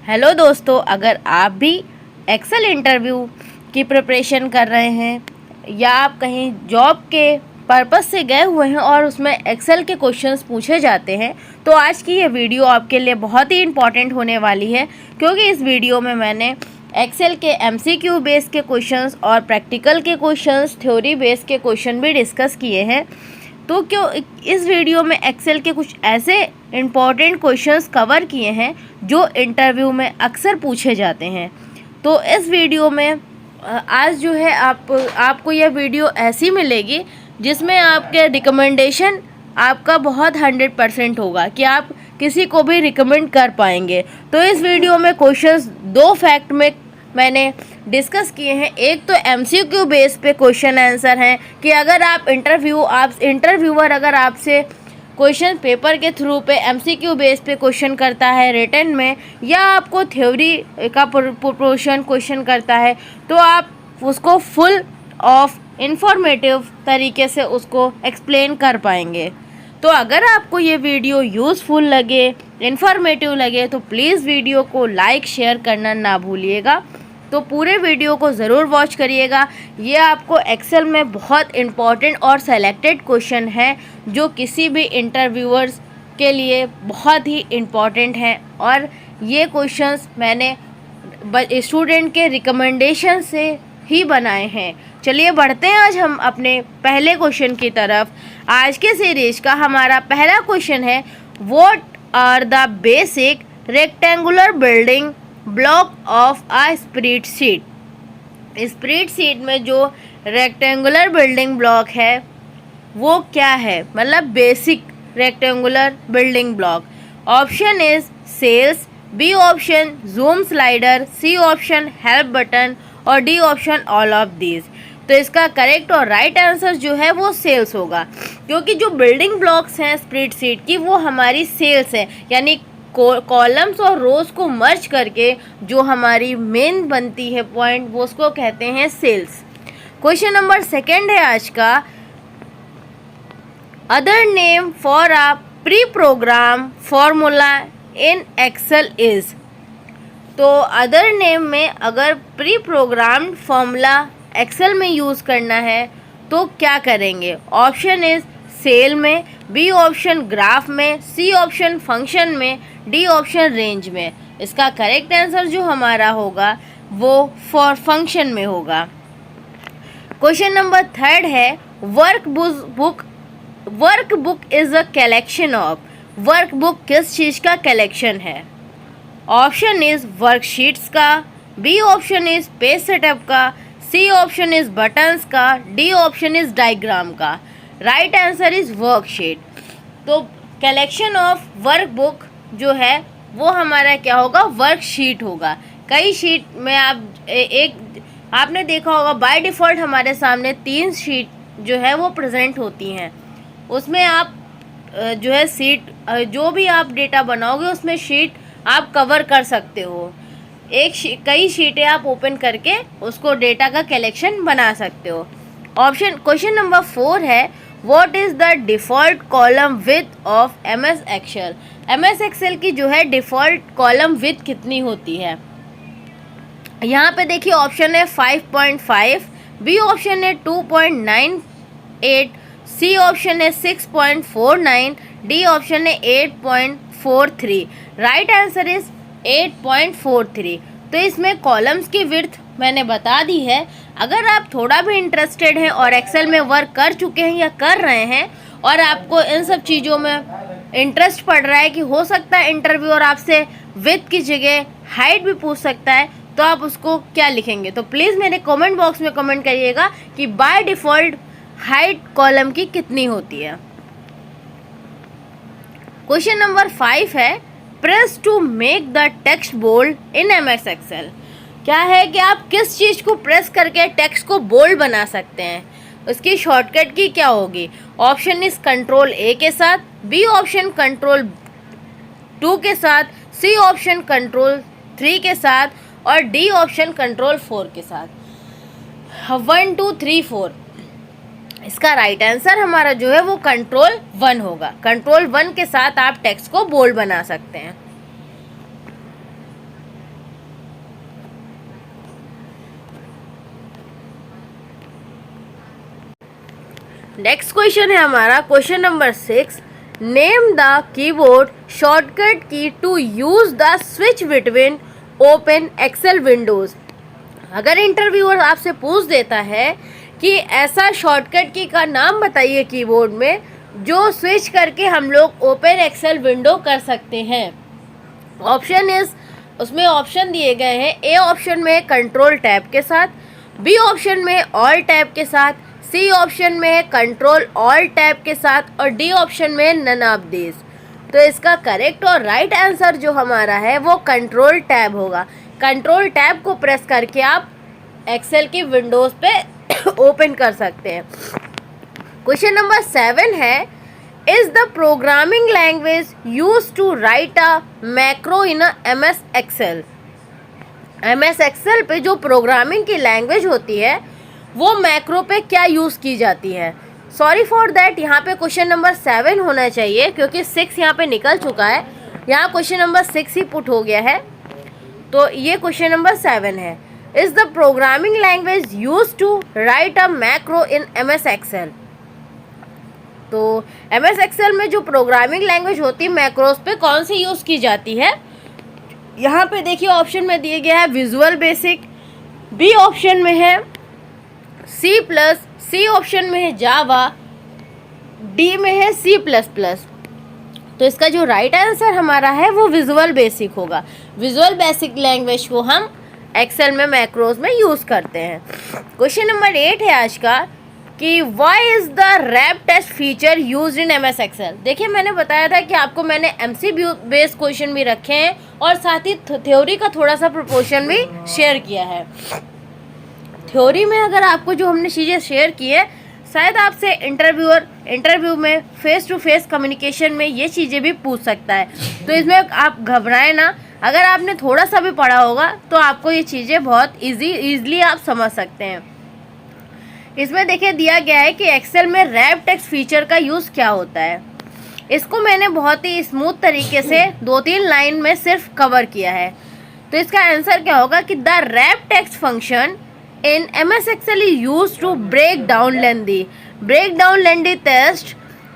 Hello दोस्तों, अगर आप भी एक्सेल इंटरव्यू की प्रिपरेशन कर रहे हैं या आप कहीं जॉब के पर्पस से गए हुए हैं और उसमें एक्सेल के क्वेश्चंस पूछे जाते हैं, तो आज की ये वीडियो आपके लिए बहुत ही इम्पॉर्टेंट होने वाली है, क्योंकि इस वीडियो में मैंने एक्सेल के एमसीक्यू बेस के क्वेश्चंस और प्रैक्टिकल के क्वेश्चंस, थ्योरी बेस के क्वेश्चन भी डिस्कस किए हैं। तो क्यों इस वीडियो में एक्सेल के कुछ ऐसे इम्पॉर्टेंट क्वेश्चंस कवर किए हैं जो इंटरव्यू में अक्सर पूछे जाते हैं। तो इस वीडियो में आज जो है आपको यह वीडियो ऐसी मिलेगी जिसमें आपके रिकमेंडेशन आपका बहुत 100% होगा कि आप किसी को भी रिकमेंड कर पाएंगे। तो इस वीडियो में क्वेश्चंस दो फैक्ट में मैंने डिस्कस किए हैं। एक तो एमसीक्यू बेस पे क्वेश्चन आंसर हैं कि अगर आप इंटरव्यूअर अगर आपसे क्वेश्चन पेपर के थ्रू पे एमसीक्यू बेस पे क्वेश्चन करता है रिटन में, या आपको थ्योरी का पोर्शन क्वेश्चन करता है, तो आप उसको फुल ऑफ इंफॉर्मेटिव तरीके से उसको एक्सप्लेन कर पाएंगे। तो अगर आपको ये वीडियो यूज़फुल लगे, इन्फॉर्मेटिव लगे, तो प्लीज़ वीडियो को लाइक शेयर करना ना भूलिएगा। तो पूरे वीडियो को ज़रूर वॉच करिएगा। ये आपको एक्सेल में बहुत इम्पॉर्टेंट और सेलेक्टेड क्वेश्चन है जो किसी भी इंटरव्यूअर्स के लिए बहुत ही इम्पॉर्टेंट हैं, और ये क्वेश्चंस मैंने स्टूडेंट के रिकमेंडेशन से ही बनाए हैं। चलिए बढ़ते हैं आज हम अपने पहले क्वेश्चन की तरफ। आज के सीरीज का हमारा पहला क्वेश्चन है, what are the basic rectangular building block of a spreadsheet. Spreadsheet में जो रेक्टेंगुलर बिल्डिंग ब्लॉक है वो क्या है, मतलब basic rectangular building block. Option is sales, B option zoom slider, C option help button और D option all of these. तो इसका करेक्ट और राइट आंसर जो है वो सेल्स होगा, क्योंकि जो बिल्डिंग ब्लॉक्स हैं स्प्रेडशीट की वो हमारी सेल्स हैं, यानी कॉलम्स और रोज को मर्ज करके जो हमारी मेन बनती है पॉइंट, वो उसको कहते हैं सेल्स। क्वेश्चन नंबर सेकंड है आज का, other name for a pre program formula in Excel is. तो अदर नेम में अगर प्री प्रोग्राम्ड फॉर्मूला एक्सेल में यूज़ करना है तो क्या करेंगे। ऑप्शन इज सेल में, बी ऑप्शन ग्राफ में, सी ऑप्शन फंक्शन में, डी ऑप्शन रेंज में। इसका करेक्ट आंसर जो हमारा होगा वो फॉर फंक्शन में होगा। क्वेश्चन नंबर थर्ड है, workbook is a collection of. Workbook किस चीज़ का कलेक्शन है। ऑप्शन इज वर्कशीट्स का, B option is page setup का, सी ऑप्शन इज बटन्स का, डी ऑप्शन इज डायग्राम का। Right answer is worksheet. तो कलेक्शन ऑफ वर्कबुक जो है वो हमारा क्या होगा, वर्कशीट होगा। कई शीट में आपने देखा होगा बाय डिफ़ॉल्ट हमारे सामने 3 शीट जो है वो प्रेजेंट होती हैं। उसमें आप जो है सीट जो भी आप डेटा बनाओगे उसमें शीट आप कवर कर सकते हो। कई शीटें आप ओपन करके उसको डेटा का कलेक्शन बना सकते हो। ऑप्शन क्वेश्चन नंबर 4 है, what is the default column with of MS Excel. MS Excel की जो है डिफ़ॉल्ट कॉलम विथ कितनी होती है। यहाँ पे देखिए ऑप्शन है 5.5, बी ऑप्शन है 2.98, सी ऑप्शन है 6.49, डी ऑप्शन है 8.43। Right answer is 8.43। तो इसमें कॉलम्स की विड्थ मैंने बता दी है। अगर आप थोड़ा भी इंटरेस्टेड हैं और एक्सेल में वर्क कर चुके हैं या कर रहे हैं और आपको इन सब चीज़ों में इंटरेस्ट पड़ रहा है कि हो सकता है इंटरव्यूअर आपसे विड्थ की जगह हाइट भी पूछ सकता है, तो आप उसको क्या लिखेंगे। तो प्लीज़ मेरे कमेंट बॉक्स में कमेंट करिएगा कि बाय डिफ़ॉल्ट हाइट कॉलम की कितनी होती है। क्वेश्चन नंबर 5 है, press to make the text bold in MS Excel. क्या है कि आप किस चीज़ को प्रेस करके टेक्स्ट को बोल्ड बना सकते हैं। उसकी शॉर्टकट की क्या होगी। ऑप्शन इज कंट्रोल ए के साथ, बी ऑप्शन कंट्रोल 2 के साथ, सी ऑप्शन कंट्रोल 3 के साथ और डी ऑप्शन कंट्रोल 4 के साथ। 1 2 3 4। इसका राइट आंसर हमारा जो है वो कंट्रोल 1 होगा। कंट्रोल 1 के साथ आप टेक्स्ट को बोल्ड बना सकते हैं। नेक्स्ट क्वेश्चन है हमारा question number 6, name the keyboard shortcut की to use the switch between open Excel Windows. अगर इंटरव्यूअर आपसे पूछ देता है कि ऐसा शॉर्टकट की का नाम बताइए कीबोर्ड में जो स्विच करके हम लोग ओपन एक्सेल विंडो कर सकते हैं। ऑप्शन इज, उसमें ऑप्शन दिए गए हैं, ए ऑप्शन में कंट्रोल टैब के साथ, बी ऑप्शन में ऑल टैब के साथ, सी ऑप्शन में है कंट्रोल ऑल टैब के साथ और डी ऑप्शन में नन ऑफ दिस। तो इसका करेक्ट और राइट आंसर जो हमारा है वो कंट्रोल टैब होगा। कंट्रोल टैब को प्रेस करके आप एक्सेल की विंडोज पे ओपन कर सकते हैं। क्वेश्चन नंबर 7 है, is the programming language use to write a macro in MS Excel. MS Excel पे जो प्रोग्रामिंग की लैंग्वेज होती है वो मैक्रो पे क्या यूज़ की जाती है। सॉरी फॉर दैट, यहाँ पे क्वेश्चन नंबर 7 होना चाहिए क्योंकि 6 यहाँ पे निकल चुका है। यहाँ क्वेश्चन नंबर 6 ही पुट हो गया है, तो ये क्वेश्चन नंबर 7 है। Is the programming language use to write a macro in MS Excel. तो MS एक्सेल में जो प्रोग्रामिंग लैंग्वेज होती है मैक्रोस पे कौन सी यूज़ की जाती है। यहाँ पे देखिए ऑप्शन में दिए गया है विजुअल बेसिक, बी ऑप्शन में है C++, सी ऑप्शन में है जावा, डी में है C++। तो इसका जो राइट आंसर हमारा है वो विजुअल बेसिक होगा। विजुअल बेसिक लैंग्वेज को हम एक्सेल में मैक्रोज में यूज़ करते हैं। क्वेश्चन नंबर 8 है आज का कि why is the wrap text feature used in MS Excel. देखिए मैंने बताया था कि आपको मैंने MCQ बेस्ड क्वेश्चन भी रखे हैं और साथ ही थ्योरी का थोड़ा सा प्रोपोर्शन भी शेयर किया है। थ्योरी में अगर आपको जो हमने चीज़ें शेयर की है शायद आपसे इंटरव्यू में फेस टू फेस कम्युनिकेशन में ये चीज़ें भी पूछ सकता है, तो इसमें आप घबराएं ना। अगर आपने थोड़ा सा भी पढ़ा होगा तो आपको ये चीज़ें बहुत ईजिली आप समझ सकते हैं। इसमें देखिए दिया गया है कि एक्सेल में रैप टेक्स्ट फीचर का यूज़ क्या होता है। इसको मैंने बहुत ही स्मूथ तरीके से 2-3 लाइन में सिर्फ कवर किया है। तो इसका आंसर क्या होगा कि the wrap text function in MS Excel is used to break down lengthy text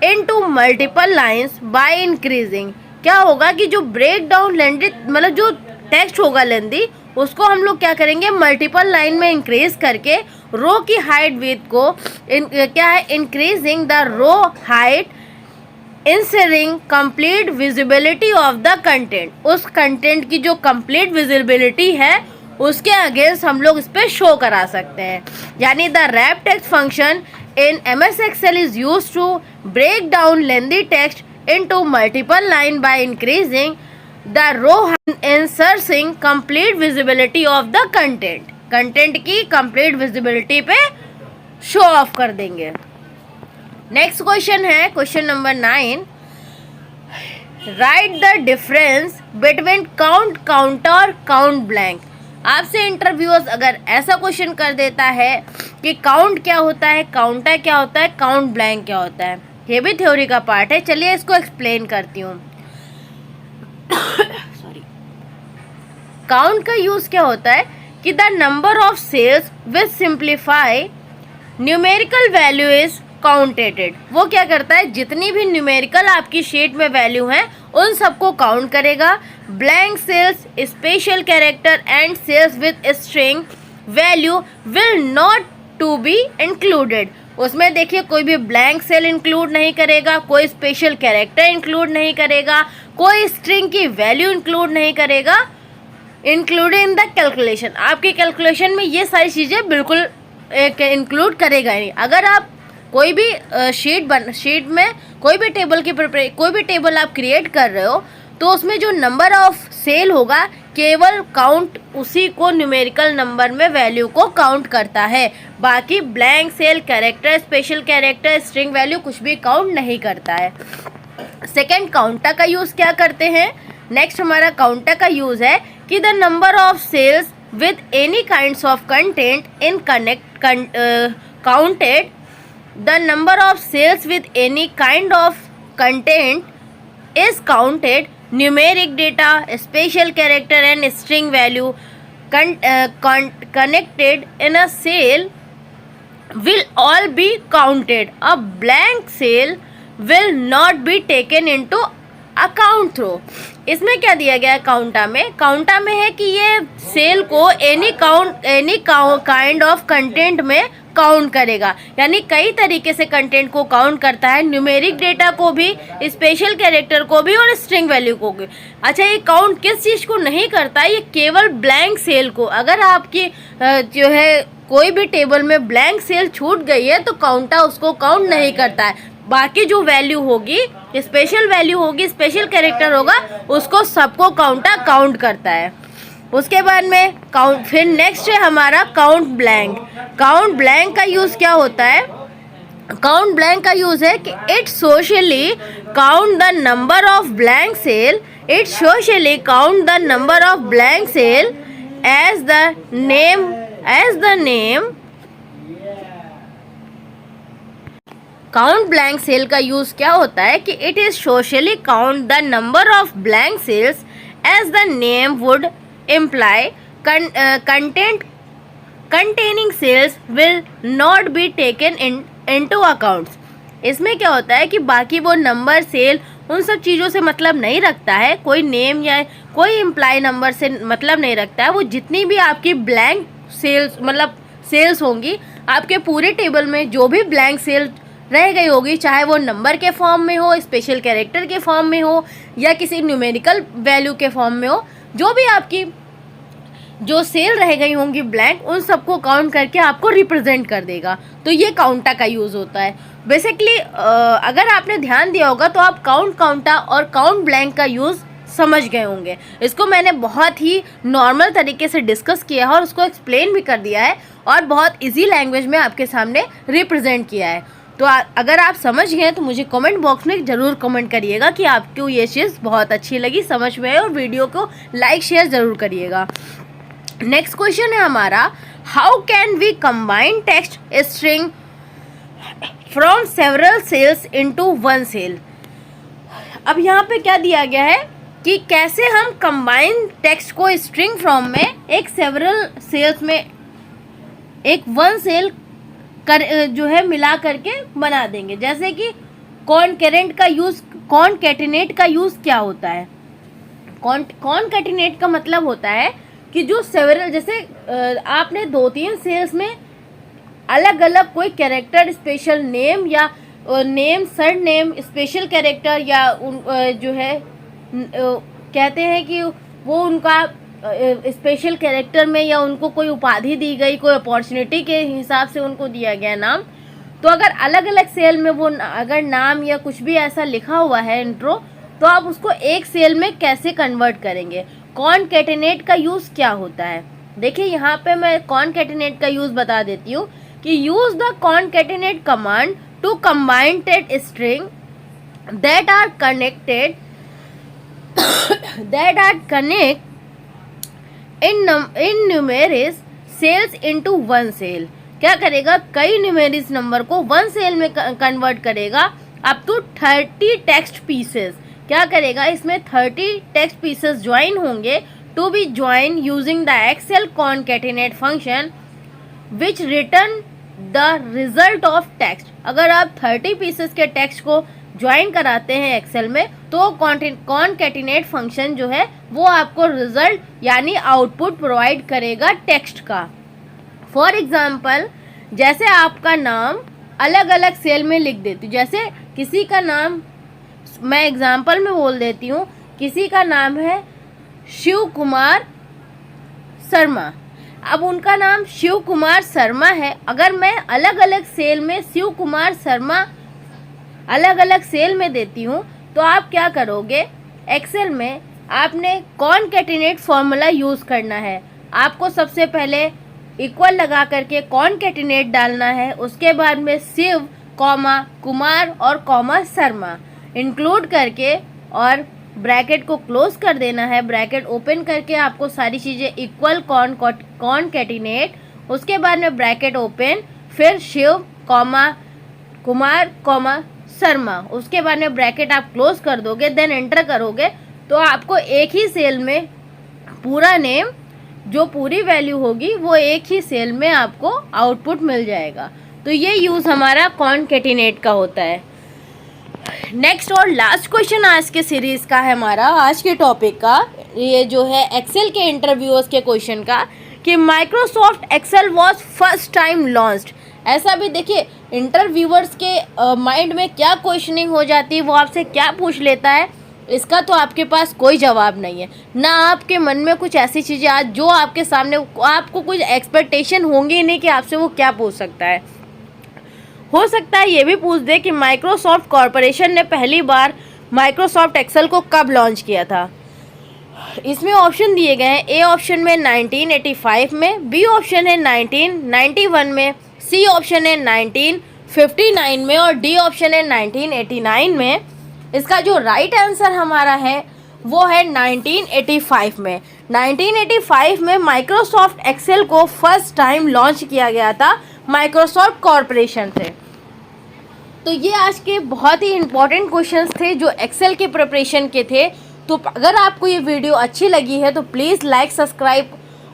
into multiple lines by increasing। क्या होगा कि जो ब्रेक डाउन लेंदी मतलब जो टेक्स्ट होगा लेंदी उसको हम लोग क्या करेंगे मल्टीपल लाइन में इंक्रीज करके रो की हाइट विड्थ को क्या है increasing the row height इंसरिंग complete visibility of the content. उस कंटेंट की जो कंप्लीट विजिबिलिटी है उसके अगेंस्ट हम लोग इस पर शो करा सकते हैं। यानी the wrap text function in MS Excel is use to break down lengthy text into multiple line by increasing the row इंसर्सिंग complete visibility of the content. Content की कंप्लीट विजिबिलिटी पे शो ऑफ कर देंगे। Next question है question number 9, right the difference between count counter count blank. आपसे interviewers अगर ऐसा question कर देता है कि काउंट क्या होता है, काउंटर क्या होता है, काउंट ब्लैंक क्या होता है, ये भी थ्योरी का पार्ट है। चलिए इसको एक्सप्लेन करती हूँ। सॉरी, काउंट का यूज क्या होता है कि the number of cells with simplify numerical value is counted. वो क्या करता है जितनी भी न्यूमेरिकल आपकी शीट में वैल्यू हैं उन सबको काउंट करेगा। Blank cells special character and cells with string value will not to be included. उसमें देखिए कोई भी ब्लैंक सेल इंक्लूड नहीं करेगा, कोई स्पेशल कैरेक्टर इंक्लूड नहीं करेगा, कोई स्ट्रिंग की वैल्यू इंक्लूड नहीं करेगा इंक्लूडिंग द कैलकुलेशन। आपकी कैलकुलेशन में ये सारी चीज़ें बिल्कुल इंक्लूड करेगा नहीं। अगर आप कोई भी शीट में कोई भी टेबल आप क्रिएट कर रहे हो तो उसमें जो नंबर ऑफ सेल होगा केवल काउंट उसी को न्यूमेरिकल नंबर में वैल्यू को काउंट करता है। बाकी blank cell, character, special character, string value कुछ भी काउंट नहीं करता है। सेकेंड, काउंटर का यूज़ क्या करते हैं। नेक्स्ट हमारा काउंटर का यूज़ है कि the number of cells with any kinds of content in counted the number of sales with any kind of content is counted. Numeric data, special character and string value connected in a cell will all be counted. A blank cell will not be taken into account through. इसमें क्या दिया गया है काउंटा में? काउंटा में है कि ये सेल को एनी काइंड ऑफ कंटेंट में काउंट करेगा, यानी कई तरीके से कंटेंट को काउंट करता है, न्यूमेरिक डेटा को भी, स्पेशल कैरेक्टर को भी और स्ट्रिंग वैल्यू को भी। अच्छा, ये काउंट किस चीज़ को नहीं करता है? ये केवल ब्लैंक सेल को। अगर आपकी जो है कोई भी टेबल में ब्लैंक सेल छूट गई है तो काउंटा उसको काउंट नहीं करता है। बाकी जो वैल्यू होगी, स्पेशल वैल्यू होगी, स्पेशल कैरेक्टर होगा, उसको सबको काउंटा काउंट करता है। उसके बाद में काउंट, फिर नेक्स्ट है हमारा काउंट ब्लैंक। काउंट ब्लैंक का यूज़ क्या होता है? काउंट ब्लैंक का यूज़ है कि it socially count the number of blank cell, it socially count the number of blank cell as the name. Count blank cell का यूज़ क्या होता है कि it is socially count the number of blank cells as the name would imply. Content containing cells will not be taken into accounts. इसमें क्या होता है कि बाकी वो नंबर, सेल, उन सब चीज़ों से मतलब नहीं रखता है, कोई नेम या कोई इम्प्लाई नंबर से मतलब नहीं रखता है। वो जितनी भी आपकी ब्लैंक सेल्स मतलब सेल्स होंगी आपके पूरे टेबल में, जो भी ब्लैंक सेल रह गई होगी, चाहे वो नंबर के फॉर्म में हो, स्पेशल कैरेक्टर के फॉर्म में हो या किसी न्यूमेरिकल वैल्यू के फॉर्म में हो, जो भी आपकी जो सेल रह गई होंगी ब्लैंक, उन सबको काउंट करके आपको रिप्रेजेंट कर देगा। तो ये काउंटा का यूज़ होता है। बेसिकली अगर आपने ध्यान दिया होगा तो आप काउंटा और काउंट ब्लैंक का यूज़ समझ गए होंगे। इसको मैंने बहुत ही नॉर्मल तरीके से डिस्कस किया है और उसको एक्सप्लेन भी कर दिया है और बहुत ईजी लैंग्वेज में आपके सामने रिप्रेजेंट किया है। तो अगर आप समझ गए तो मुझे कमेंट बॉक्स में ज़रूर कमेंट करिएगा कि आपको ये चीज़ बहुत अच्छी लगी, समझ में आई, और वीडियो को लाइक शेयर ज़रूर करिएगा। नेक्स्ट क्वेश्चन है हमारा, how can we combine text string from several cells into one cell. अब यहाँ पे क्या दिया गया है कि कैसे हम कंबाइन टेक्स्ट को स्ट्रिंग फ्रॉम में एक सेवरल सेल्स में एक वन सेल कर जो है मिला करके बना देंगे। जैसे कि कॉनकरेंट का यूज़, कॉनकैटिनेट का यूज़ क्या होता है? कॉनकैटिनेट का मतलब होता है कि जो सेवरल, जैसे आपने 2-3 सेल्स में अलग अलग कोई कैरेक्टर, स्पेशल नेम या name, sir name, special character या जो है कहते हैं कि वो उनका स्पेशल कैरेक्टर में या उनको कोई उपाधि दी गई, कोई अपॉर्चुनिटी के हिसाब से उनको दिया गया नाम। तो अगर अलग अलग सेल में वो अगर नाम या कुछ भी ऐसा लिखा हुआ है इंट्रो, तो आप उसको एक सेल में कैसे कन्वर्ट करेंगे? कॉनकैटिनेट का यूज़ क्या होता है? देखिए यहाँ पे मैं कॉनकैटिनेट का यूज़ बता देती हूँ कि use the concatenate command to combine टेट string that are connect in numeric cells into one cell. क्या करेगा? कई न्यूमेरिक नंबर को वन सेल में कन्वर्ट करेगा अप टू 30 टेक्स्ट पीसेस। क्या करेगा? इसमें 30 टेक्स्ट पीसेस ज्वाइन होंगे to be join using the Excel concatenate function which return the result of text. अगर आप 30 पीसेस के टेक्स्ट को ज्वाइन कराते हैं एक्सेल में तो कॉनकैटिनेट फंक्शन जो है वो आपको रिजल्ट यानी आउटपुट प्रोवाइड करेगा टेक्स्ट का। फॉर एग्जाम्पल, जैसे आपका नाम अलग अलग सेल में लिख देती हूँ, जैसे किसी का नाम मैं एग्जाम्पल में बोल देती हूँ, किसी का नाम है शिव कुमार शर्मा। अब उनका नाम शिव कुमार शर्मा है, अगर मैं अलग अलग सेल में शिव कुमार शर्मा अलग अलग सेल में देती हूँ तो आप क्या करोगे? एक्सेल में आपने कॉनकैटिनेट फॉर्मूला यूज़ करना है। आपको सबसे पहले इक्वल लगा करके कॉनकैटिनेट डालना है, उसके बाद में शिव कॉमा कुमार और कॉमा शर्मा इंक्लूड करके और ब्रैकेट को क्लोज कर देना है। ब्रैकेट ओपन करके आपको सारी चीज़ें इक्वल कॉनकैटिनेट, उसके बाद में ब्रैकेट ओपन, फिर शिव कॉमा कुमार कॉमा शर्मा, उसके बाद में ब्रैकेट आप क्लोज कर दोगे, देन एंटर करोगे तो आपको एक ही सेल में पूरा नेम, जो पूरी वैल्यू होगी वो एक ही सेल में आपको आउटपुट मिल जाएगा। तो ये यूज़ हमारा कॉनकेटिनेट का होता है। नेक्स्ट और लास्ट क्वेश्चन आज के सीरीज़ का है हमारा, आज के टॉपिक का, ये जो है एक्सेल के इंटरव्यूअर्स के क्वेश्चन का, कि Microsoft Excel was first time launched. ऐसा भी देखिए इंटरव्यूअर्स के माइंड में क्या क्वेश्चनिंग हो जाती है, वो आपसे क्या पूछ लेता है, इसका तो आपके पास कोई जवाब नहीं है ना। आपके मन में कुछ ऐसी चीज़ें आज जो आपके सामने, आपको कुछ एक्सपेक्टेशन होंगी नहीं कि आपसे वो क्या पूछ सकता है। हो सकता है ये भी पूछ दे कि माइक्रोसॉफ्ट कॉरपोरेशन ने पहली बार माइक्रोसॉफ्ट एक्सेल को कब लॉन्च किया था। इसमें ऑप्शन दिए गए हैं, ए ऑप्शन में 1985 में, बी ऑप्शन है 1991 में, सी ऑप्शन है 1959 में और डी ऑप्शन है 1989 में। इसका जो राइट आंसर हमारा है वो है 1985 में। 1985 में माइक्रोसॉफ्ट एक्सेल को फर्स्ट टाइम लॉन्च किया गया था माइक्रोसॉफ्ट कॉरपोरेशन से। तो ये आज के बहुत ही इम्पोर्टेंट क्वेश्चंस थे जो एक्सेल के प्रिपरेशन के थे। तो अगर आपको ये वीडियो अच्छी लगी है तो प्लीज़ लाइक, सब्सक्राइब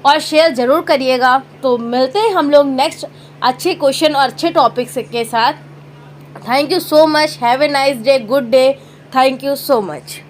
और शेयर ज़रूर करिएगा। तो मिलते हैं हम लोग नेक्स्ट अच्छे क्वेश्चन और अच्छे टॉपिक्स के साथ। Thank you so much, have a nice day, good day, thank you so much.